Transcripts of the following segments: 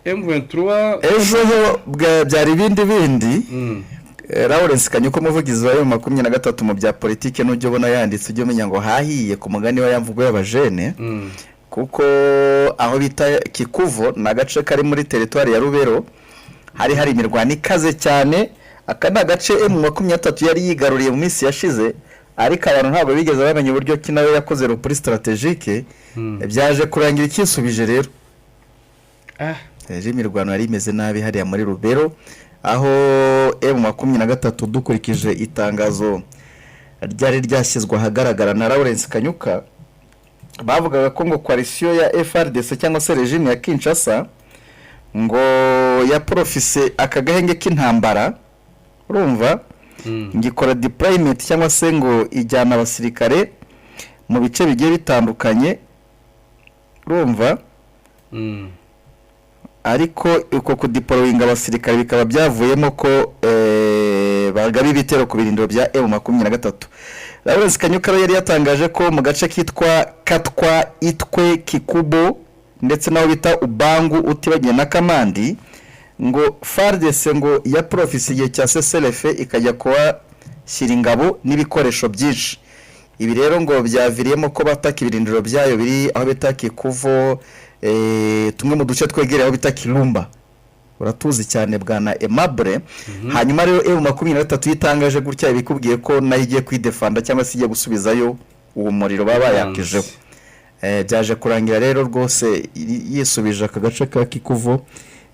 M23 ejo byari bindi Lawrence Kanyuko umuvugizi wa M23 mu bya politike n'ujyo ubona yanditse ujyo umenya ngo hahiye ku mugani wa yamvugo y'abajene kuko aho bita Kikuvo na gace kari muri territoire ya Rubero hari imirwano ikaze cyane akana gace M23 yari yigaruriye mu minsi yashize ariko abantu ntabwo bigeze bamenya uburyo kinawe yakoze report strategique byaje kurangira ikisubije rero imirwano yari imeze nabi hariya muri Rubero aho M23 dukurikije itangazo ryari ryashyizwe ahagaragara na Lawrence Kanyuka bavugaga ko ngo coalition ya FRDC cyangwa se regime ya Kinshasa ngo ya profise akagahenge k'intambara urumva ngikora deployment cyangwa se ngo ijyana abasirikare mu bice bigiye bitandukanye urumva ariko uko kudeployinga abasirikare bikaba byavuyemo ko bagaba ibitero ku birindiro bya M23. Lawrence Kanyuka yari yatangaje ko mu gace kitwa Katwa Itwe Kikubo ndetse naho bita Ubangu utibagiye na Kamandi ngo FARDC ngo ya profisi ye cya CSLF ikajya kwa Shiringabo n'ibikoresho byinshi. Ibi rero ngo byaviriyemo ko bataka ibirindiro byayo biri aho bita Kikuvo tumwe mu duce twegereye aho bita Kirumba uratuzi cyane bwana Aimable hanyuma rero M23 yitangaje gutya ibikubwiye ko nayo igiye kwidefanda cyangwa se igiye gusubizayo uwo muriro baba yakijeho byaje kurangira rero rwose yisubije aka gace ka Kikuvo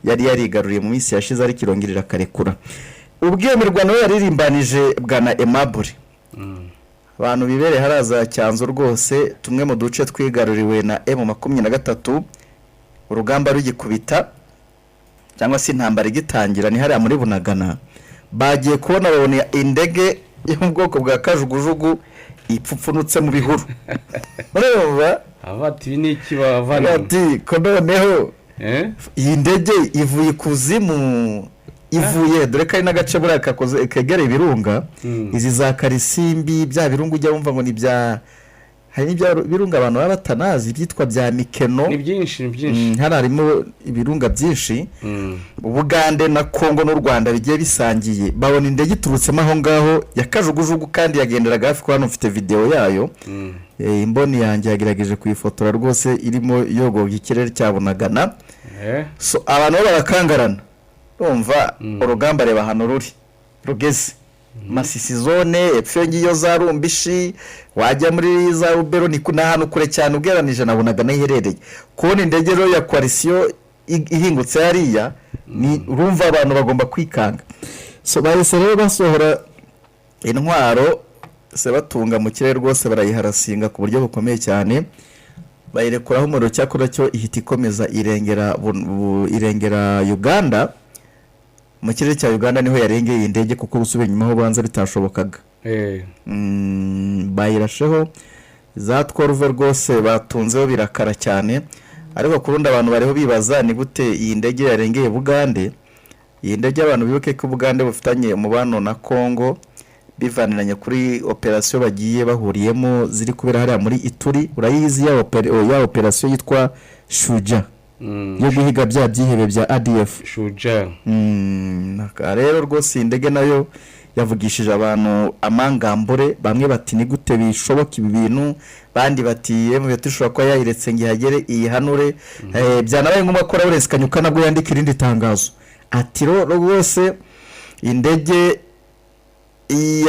yari yarigaruriye mu minsi yashize ari kirongirira karekura ubwemerwano yaririmbanije bwana Aimable abantu bibere haraza cyanzo rwose tumwe mu duce twigaruriwe na M23 urugamba rugikubita cyangwa se intambara igitangira ni hariya muri Bunagana bagiye kubona babona indege yo mu bwoko bwa kajugujugu ipfupfunutse mu bihuru urumva abati niki bavana ati ko noneho iyi ndege ivuye kuzimu ivuye dore kari n'agace buraka koze kegere ibirunga izi za Karisimbi bya birunga ujya wumva ngo ni bya hari ibya birunga abantu babatanazi byitwa bya Mikeno ni byinshi harimo ibirunga byinshi Ubugande na Kongo n'u Rwanda bigiye bisangiye babona indege iturutsemo aho ngaho yakajugujugu kandi yagenderaga hafi ko hano mfite video yayo imboni yanjye yagerageje kuyifotora rwose irimo yogoga ikirere cyabonagana so abantu barakangarana umva urugamba reba hano rugeze Masisi zone epfo ngiyo za Rumbishi wajya muri za Rubero ni kuna hano kure cyane ugeranije nabonaga naherereye kubona indege rero ya coalition ihingutse hariya ni urumva abantu bagomba kwikanga so bahise rero basohora intwaro se batunga mu kirere rwose barayiharasinga ku buryo bukomeye cyane bayirekuraho umuriro cyakora cyo ihita ikomeza irengera Uganda mu kirere cya Uganda niho yarengeye indege kuko gusubira nyuma ho banza bitashobokaga bayirasheho zatworve rwose batunzeho birakara cyane ariko kurundi abantu bariho bibaza ni gute iyi ndege yarengeye Bugande iyi ndege abantu bibuke ko Bugande bufitanye umubano na Kongo bivaniranye kuri operation bagiye bahuriyemo ziri kubera hariya muri Ituri urayizi ya operation yitwa Shuja yo guhiga bya byihebe bya ADF Shuja rero rwose indege nayo yavugishije abantu amangambure bamwe bati ni gute bishoboka ibi bintu bandi bati yemwe tushobora ko yayiretse ngihagere iyihanure byanabaye ngombwa ko Lawrence Kanyuka nabwo yandika irindi tangazo ati rwose indege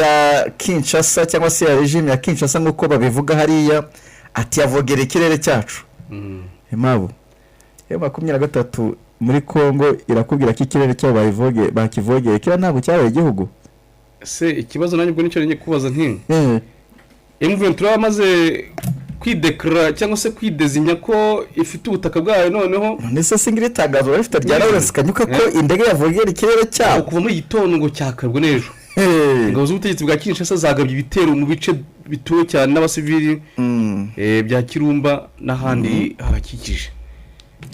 ya Kinshasa cyangwa se ya regime ya Kinshasa nk'uko babivuga hariya ati yavogera ikirere cyacu impabo M23 muri Kongo irakubwira ko ikirere cyo bakivogeye kira ntabwo cyabaye igihugu se ikibazo nanjye ubwo nicyo ngiye kubaza nti M23 amaze kwideklara cyangwa se kwidezinya ko ifite ubutaka bwayo noneho nese singire tangazo bafite rya Lawrence Kanyuka ko indege yavogera ikirere cyabo kuva muri gitondo ngo cyakabwe n'ejo ingabo z'ubutegetsi bwa Kinshasa zagabye ibitero mu bice bituwe cyane n'abasivili bya Kirumba n'ahandi habakikije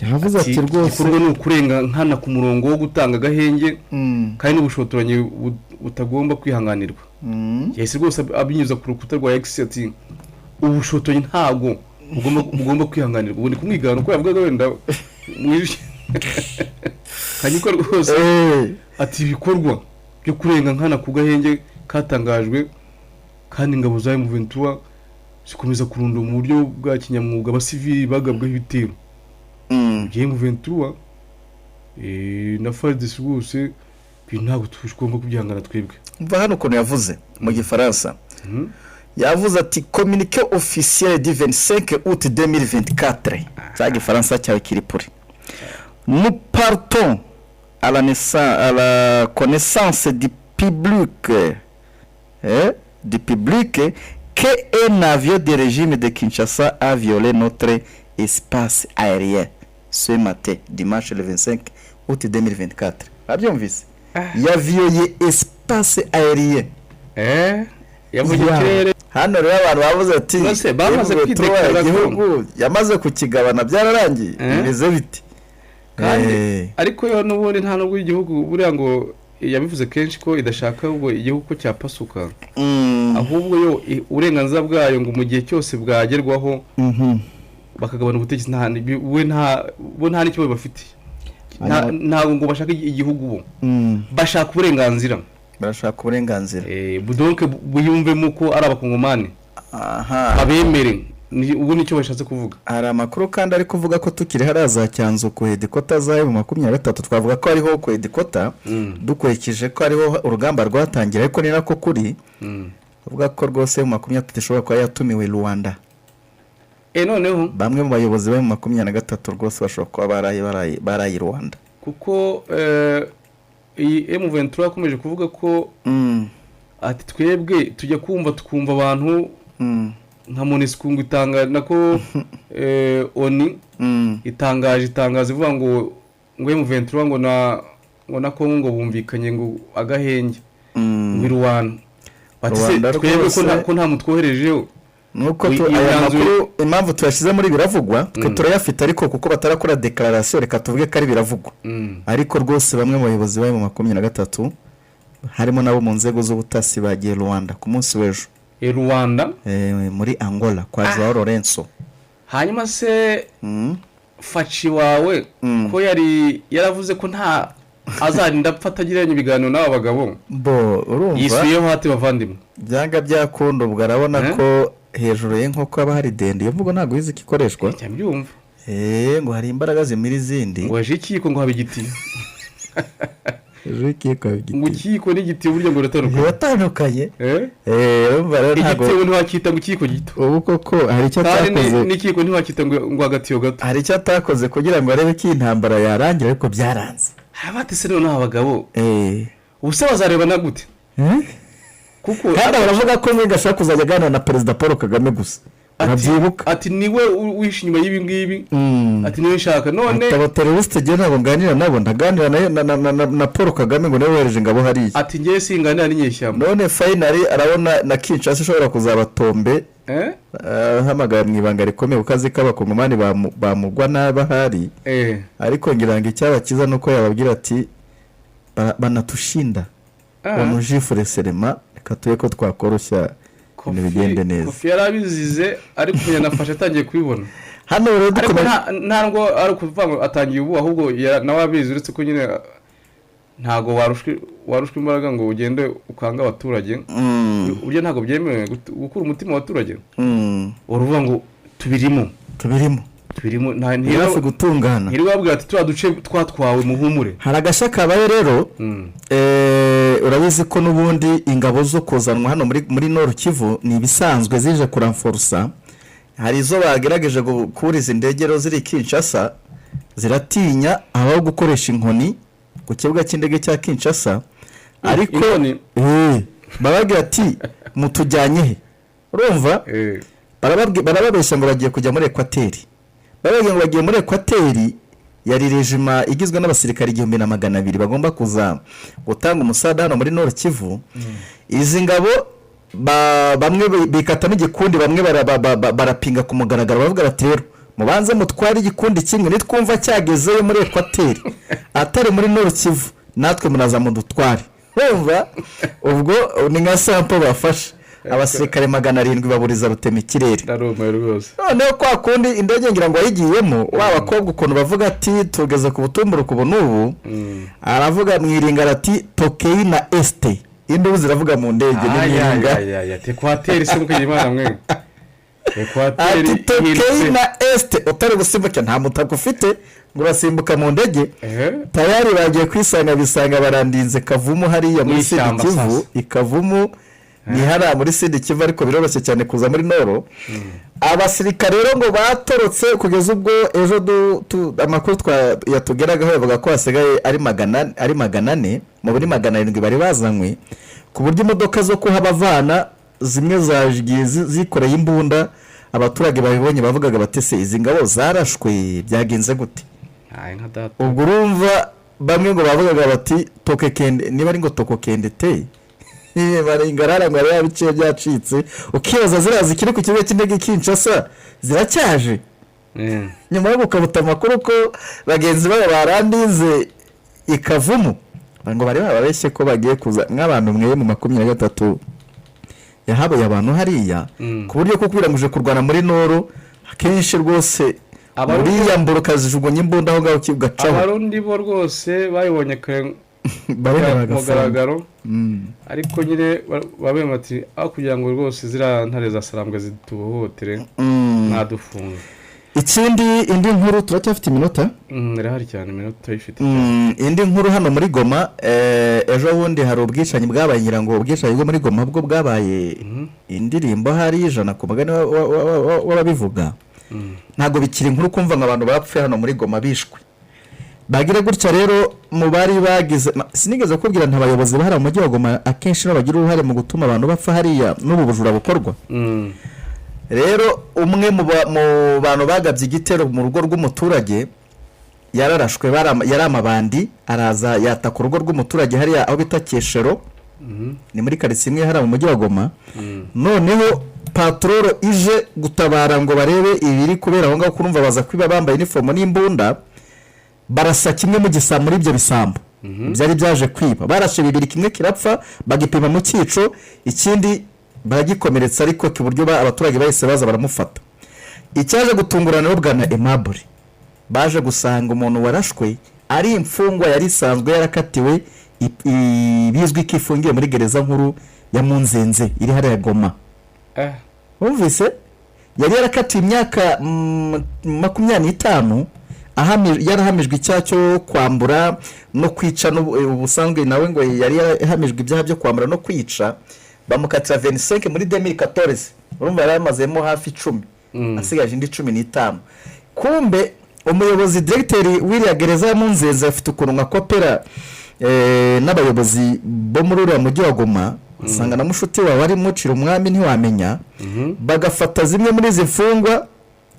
yavuze ati rwose ikurwa no kurenga nkana ku murongo wo gutanga gahenge kandi n'ubushotoranye butagomba kwihanganirwa yese rwose abinyuza ku rukuta rwa X ati ubushotoranye ntago ugomba kwihanganirwa ubundi kumwigana ko yavugaga wenda Kanyuka rwose ati ibikorwa byo kurenga nkana ku gahenge katangajwe kandi ingabo za M23 zikomeza kurunda mu buryo bwa kinyamwuga abasivili bagabwaho ibitero. M23 na FARDC rwose ntabwo tugomba kubyangana twebwe. Mva hano ukuntu yavuze mu gifaransa. Yavuze ati communiqué officiel du 25 août 2024. Ça gifaransa cyawe kiri puri. Nous partons à la connaissance du public qu'un avion du régime de Kinshasa a violé notre espace aérien ce matin, dimanche le 25 août 2024. Abyumvise? Yaviolé espace aérien. Yavuye kirere. Hano rero abantu bavuze ati bamaze kwideklara igihugu yamaze kukigabana byararangiye bimeze biti. Kandi ariko yo n'ubundi nta nubwo igihugu buriya ngo yabivuze kenshi ko idashaka ubwo igihugu ko cyapasuka. Ahubwo yo uburenganzira bwayo ngo mu gihe cyose bwagerwaho bakagabana ubutegetsi nta n'icyo bafite. Ntabwo ngo bashaka igihugu bo bashaka uburenganzira. Barashaka uburenganzira. Donc buyumvemo ko ari abakongomani. Abemere ubu nicyo bashatse kuvuga. Hari amakuru kandi ari kuvuga ko tukiri haraza cyanzo ku hedikota za M23 twavuga ko ariho ku hedikota dukurikije ko ariho urugamba rwatangira ariko ni nako kuri uvuga ko rwose M23 ishobora kuba yatumiwe Rwanda. Noneho bamwe mu bayobozi ba M23 rwose bashobora kuba barayi Rwanda kuko iyi M23 akomeje kuvuga ko ati twebwe tujya tukumva abantu nka MONUSCO itanga nako ONU itangaza ivuga ngo M23 ngo na Kongo ngo bumvikanye ngo agahenge mu Rwanda bati twebwe ko nta mutwoherejeho nuko aya makuru impamvu tuyashize muri biravugwa twe turayafite ariko kuko batarakora declaration reka tuvuge ko ari biravugwa ariko rwose bamwe mu bayobozi bayo mu 23 harimo nabo mu nzego z'ubutasi bagiye Rwanda ku munsi w'ejo Rwanda muri Angola kwa Joao Lourenço. Hanyuma se faci wawe ko yaravuze ko nta azarinda apfatagiranye ibiganiro n'aba bagabo bo urumva yisuyeho hati bavandimwe byanga byakunda ubwo arabona ko hejuru y'inkoko aba hari dende iyo mvugo ntago yizi kikoreshwa cyambyumva ngo hari imbaraga zimira izindi ngo aje ikiko ngo habigiti ngo ikiko n'igiti buryo ngo ratandukanye urumva rero ntago igiti ntiwakita ngo ikiko gito ubu koko hari icyo atakoze n'ikiko ntiwakita ngo agatiyo gato hari icyo atakoze kugira ngo arebe ko intambara yarangira ariko byaranze abatese rero n'abagabo ubuse bazareba na gute kuko kandi baravuga ko mwe gashaka kuzajya ganana na Perezida Paul Kagame gusa urabyibuka ati niwe wishe inyuma y'ibi ngibi ati niwe nshaka none abo terroriste je nabo nganira nabo ndaganira na Paul Kagame ngo niwe wereje ngabo hariya ati ngiye singanira n'inyeshyamba none finally arabona na Kinshasa ishobora kuzabatombe hamagara mwibanga rikomeye ukazi k'abakongomani bamugwa n'abahari ariko ngiranga icyabakiza nuko yababwira ati banatushinda onujifure serema katuye ko twakoroshya ibigende neza Kofi yarabizize ariko yanafasha atangiye kubibona hano rero ntabwo ari kuvuga ngo atangiye ubu ahubwo nawe abizi uretse ko nyine ntago warushwe imbaraga ngo ugende ukanga abaturage uryo ntago byemewe gukura umutima w'abaturage uruvuga ngo tubirimo ntihafi gutungana hirwa babwira ati turaduce twatwawe muhumure hari agashaka kabaye rero urabizi ko n'ubundi ingabo zo kozanwa hano muri Nord Kivu ni ibisanzwe zije kuranforsa hari izo bagerageje gukuriza indegero ziri Kinshasa ziratinya aho gukoresha inkoni ku kibuga cy'indege cya Kinshasa ariko babagira ati mutujyanye he urumva barababeshya ngo bagiye kujya muri Equateur babagira ngo bagiye muri Equateur yari regime igizwe n'abasirikari 1200 bagomba kuza gutanga umusada hano muri Nord Kivu izi ngabo bamwe bikata n'igikundi bamwe barapinga ku mugaragaro bavuga bati rero mubanze mutware igikundi kimwe nitwumva cyagezeyo muri Equateur atari muri Nord Kivu natwe munaza mu dutware urumva ubwo ni nka sample bafashe abasirikare 700 baburiza rutema ikirere. Ndarumaye rwose. Noneho kwa kundi indege ngira ngo yigiyemo w'abakobwa ukuntu bavuga ati tugeze ku butumburuko n'ubu aravuga mwiringa ati Tokei na Este indubu ziravuga mu ndege n'imiringa Equateur se mukije imana mwe Equateur Tokei na Este utari gusimbuka nta mutaka ufite ngo basimbuka mu ndege tayari bagiye kwisanga bisanga barandinze Kavumu hariya muri Kivu ikavumu ni hara muri Kivu ariko biroroshye cyane kuza muri Noro. Abasirikare rero ngo batorotse kugeza ubwo ejo amakuru yatugeragaho bavuga ko hasigaye ari 400 mu buri 700 bari bazanywe ku buryo imodoka zo kuhabavana zimwe zagiye zikoreye imbunda. Abaturage babibonye bavugaga batese izi ngabo zarashwe byagenze gute. Ubwo urumva bamwe ngo bavugaga bati tokekende niba ari ngo tokokendete bari ingarara ngo yabice byacitse ukibaza zirazi kiri ku kibe cy'indege Kinshasa ziracyaje. Nyuma yo gukabuta amakuru ko bagenzi babo barandinze ikavumu ngo bari babeshye ko bagiye kuza nk'abantu mwe mu 23 yahabaye abantu hariya ku buryo ko kwiranguje kurwana muri Noro akenshi rwose abariya mboroka zijugunye imbunda aho ngaho kigacaho. Abarundi bo rwose bayibonye mugaragaro ariko nyine babema ati aho kugira ngo rwose zira ntare za Sarambwe zituhotere mwadufunga. Ikindi indi nkuru turacyafite iminota irahari cyane iminota ifite indi nkuru hano muri Goma ejo bundi hari ubwishanyi bwabaye ngira ngo ubwishanyi bwo muri Goma bwo bwabaye indirimbo hari ijana ku magana w'ababivuga ntago bikiri inkuru kumva abantu bapfuye hano muri Goma bishwe bagira gutya rero mu bari bagize sinigeze kubwira ntabayobozi bahara mu mujyi wa Goma akenshi bagira uruhare mu gutuma abantu bapfa hariya n'ubu bujura bukorwa. Rero umwe mu bantu bagabye igitero mu rugo rw'umuturage yararashwe yari amabandi araza yataka urugo rw'umuturage hariya aho bita Keshero ni muri quartier imwe hara mu mujyi wa Goma. Noneho patrol ije gutabara ngo barebe ibiri kubera aho ngaho kurumva baza kwiba bambaye uniform n'imbunda barasa kimwe mu gisa muri ibyo bisambo byari byaje kwiba barashe bibiri kimwe kirapfa bagipima mu cyico ikindi bagikomeretsa ariko kiburyo abaturage bahise baza baramufata. Icyaje gutungurana no bwana Aimable baje gusanga umuntu warashwe ari imfungwa yari isanzwe yarakatiwe bizwi kifungiye muri gereza nkuru ya Munzenze iri hariya ya Goma. Umvise yari yarakatiwe imyaka 25 yarahamijwe icyaha cyo kwambura no kwica ubusanzwe nawe ngo yari yahamijwe ibyaha byo kwambura no kwica bamukatira 25 muri 2014 urumva yaramazemo hafi 10 asigaje indi 15. Kumbe umuyobozi directeur w'iriya gereza ya Munzenze afite ukuntu kopera n'abayobozi bo muri uriya mujyi wa Goma usanga na mushuti wawe ari mucira umwami ntiwamenya bagafata zimwe muri izi mfungwa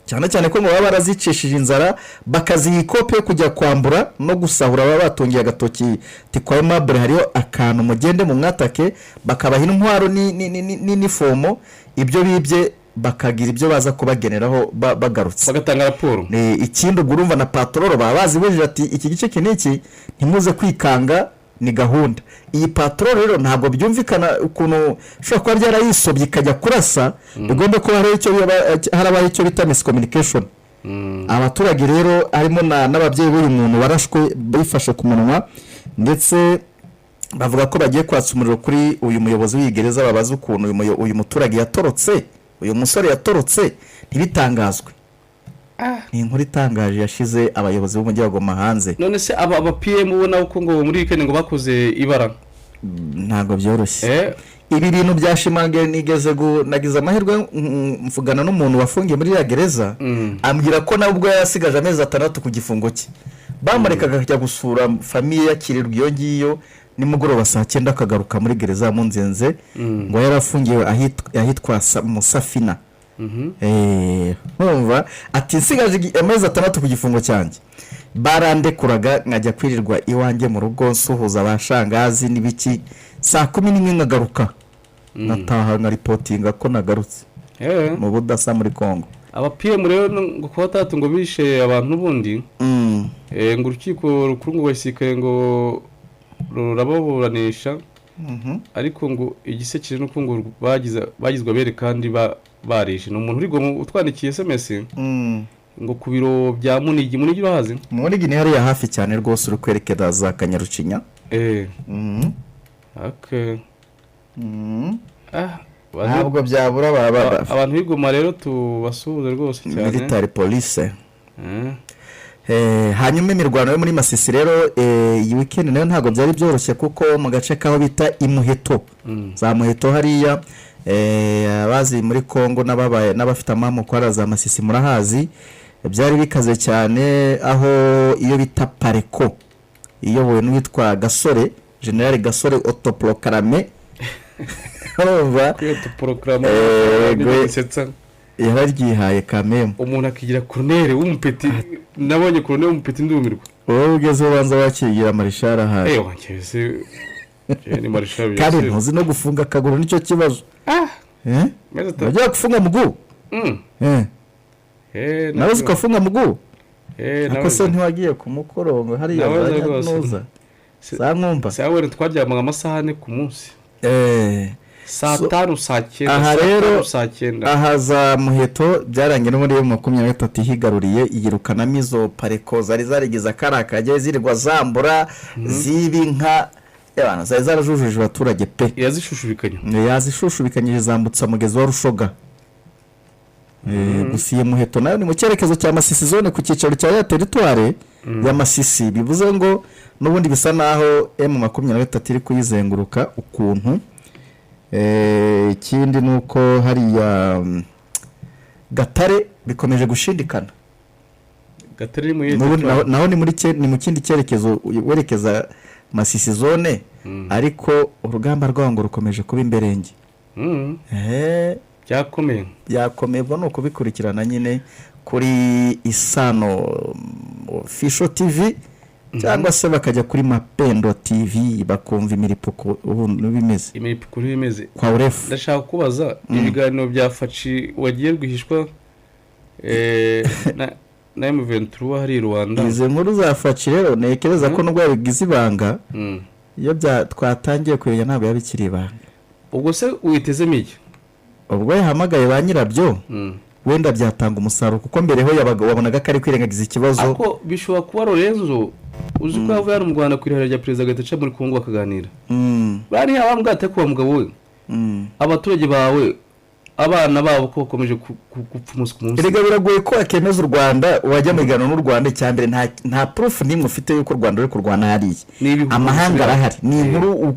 cyane cyane ko ngo baba barazicishije inzara bakaziha ikope yo kujya kwambura no gusahura baba batungiye agatoki tikwa Aimable hariyo akantu mugende mu mwatake bakabaha intwaro n'inifomo ibyo bibye bakagira ibyo baza kubageneraho bagarutse bagatanga raporo. Ikindi urumva na patrol baba bazibujije ati iki gice kiniki ntimuze kwikanga ni gahunda. Iyi patrol rero ntabwo byumvikana ukuntu shaka kwa byarayisobye ikajya kurasa bigomba ko harabaye icyo bita miscommunication. Abaturage rero arimo n'ababyeyi b'uyu muntu warashwe bifashe ku munwa ndetse bavuga ko bagiye kwatsa umuriro kuri uyu muyobozi w'igereza babaza ukuntu uyu muturage yatorotse uyu musore yatorotse ntibitangazwe. Ni inkuru itangaje yashize abayobozi b'umujyi wa Goma hanze. None se aba PM ubona uko ngo muri weekend ngo bakoze ibara ntago byoroshye. Ibi bintu byashimangiye nagize amahirwe mvugana n'umuntu wafungiye muri ya gereza ambwira ko nabwo yasigaje amezi 6 ku gifungo cye bamurekaga kujya gusura famille yakirirwa iyo ngiyo nimugoroba saa 9 akagaruka muri gereza ya Munzenze ngo yarafungiye ahitwa Musafina. Numva ati nsigaje amezi 6 ku gifungo cyanjye barandekuraga nkajya kwirirwa iwanjye mu rugo nsuhuza abashangazi n'ibiki saa 11 nkagaruka nataha nka reportinga ko nagarutse mu budasa muri Kongo. Aba PM rero ngo kwa 3 ngo bishe abantu bundi ngo urukiko rukuru ngo basikaye ngo rurababuranisha ariko ngo igisekije nuko ngo bagizwe abere kandi barishe. Ni umuntu uri utwandikiye SMS ngo ku biro bya Munigi urahazi? Munigi ni hariya hafi cyane rwose uri kwerekeza za Kanyarucinya. Okay. Ntabwo byabura abantu b'Igoma rero tubasuhuze rwose cyane. Military police. Hanyuma imirwano yo muri Masisi rero iyi weekend nayo ntabwo byari byoroshye kuko mu gace kaho bita Imuheto za Muheto hariya abazi muri Kongo n'abafite amamoko araza Masisi murahazi byari bikaze cyane aho iyo bita Pareko iyobowe n'uwitwa Gasore General Gasore autoproclamé urumva autoproclamé yararyihaye kameme umuntu akigira colonel w'umupeti. Nabonye colonel w'umupeti ndumirwa. Wowe ugeze ubanza wakigira marishara ahari. Wankeze ni marishara kandi ntuzi no gufunga akaguru nicyo kibazo. Bajya gufunga muguu. Nawe ukafunga muguu. Ako se ntiwagiye kumukorongo hariya noza. Sankumva. Sawe twaryamaga amasaha ane ku munsi. Saa 5 saa 9. Aha rero aha za Muheto byarangiye no muri 23 higaruriye yirukana mizo Pareko zari zarigiza karakage zirirwa zambura zibinka y'abana zari zarajujuje abaturage pe yazishushubikanye zambutsa mugezi wa Rushoga. Gusiye Muheto nayo ni mu cyerekezo cya Masisi zone ku cyicaro cya ya territoire ya Masisi bivuze ngo nubundi bisa naho M23 iri kuyizenguruka ukuntu. Ikindi nuko hariya Gatare bikomeje gushindikana. Gatare mu naho ni mu kindi cyerekezo werekeza Masisi zone ariko urugamba rwango rukomeje kuba imberenge. Byakomeye bwo no kubikurikirana nyine kuri Isano Official TV cyangwa se bakajya kuri Mapendo TV bakumva imiripuko bimeze. Imiripuko bimeze. Kwa urefu. Ndashaka kubaza ibiganiro bya Faci wagiye rwihishwa na M23 hari Rwanda. Ize nkuru za Faci rero nekereza ko nubwo yabigize ibanga iyo twatangiye kuyenya ntabwo yabikiri ibanga. Ubwo se uiteze miki? Ubwo yahamagaye ba nyirabyo wenda byatanga umusaruro kuko mbere ho yabaga wabonaga kari kwirengagiza ikibazo. Ako bishobora kuba Lorenzo uzi ko yavuye mu Rwanda kwirahira rya President Gatacha muri Kongo akaganira. Bari abambwate kuba mugabo we. Abaturage bawe abana babo ko bakomeje gupfa umunsi ku munsi. Erega biragoye ko akemeza u Rwanda wajya mu igano n'u Rwanda cyambere nta proof nimwe ufite yuko u Rwanda ruri kurwana hariya. Amahanga arahari. Ni inkuru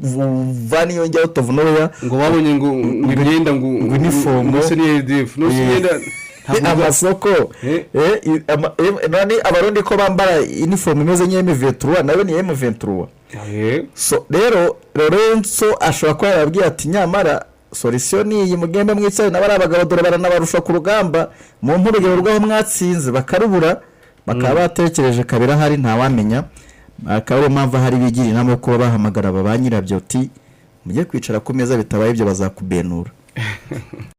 vani yongera utovunoya ngo babonye ngo imyenda ngo uniform no se ni EDF no se yenda amasoko nani abarundi ko bambara uniform imeze nye M23 nayo ni M23. So rero Lorenzo ashobora kuba yabwiye ati nyamara solution iyi mugembe mwicaye nabari abagabo dore baranabarusha ku rugamba mu mpurugero rwaho mwatsinze bakarubura bakaba batekereje kabira hari nta wamenya akaba impamvu hari bigira inama ko bahamagara aba banyirabyo ati mujye kwicara ku meza bitabaye ibyo bazakubenura.